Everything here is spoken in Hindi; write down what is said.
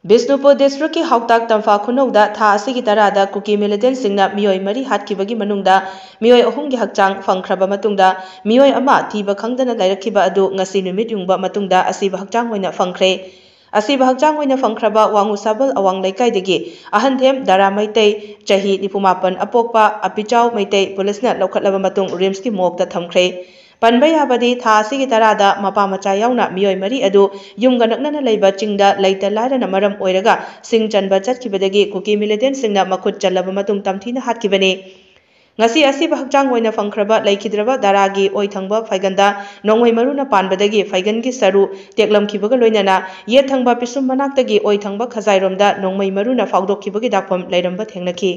बिष्णुपुर डिस्ट्रिक्ट की हाउताक तंफा खुनौदा था असिगी तरादा कुकी मिलिटेंट सिंगना मियोय मरी हातखिबगी मनुंगदा मियोय अहुमगी हक्चांग फंगख्रबा मतुंगदा मियोय अमा थीबा खंगदना लायरखिबा अदु ngasi नुमित युंगबा मतुंगदा असिबा हक्चांग होइना फंगख्रे असिबा हक्चांग होइना फंगख्रबा वांगु साबल अवांग लैकाइदगी अहनथेम दारा मैतै चही 94 अपोकपा अपिचाव मैतै पुलिसना लौखटलबा मतुंग रिम्स की मोकता थमख्रे पनबा याबदी था असिगी तरादा मपा मचा याउना मियोय मरी अदु युमगा नकनना लैबा चिंगदा लैता लारना मरम ओइरगा सिंग चनबा चटखिबदगी कुकी मिलिटेंट सिंगना मखुत चल्लबा मतुंग तमथीना हातखिबने ngasi asiba hakchang oina fangkhraba laikhidraba daragi oithangba faiganda nongoi maruna panbadagi faigangi saru teklamkhibaga loinana ye thangba pisum manaktagi oithangba khajairomda nongmai maruna faudokkhibagi dakpham lairamba thengnakhi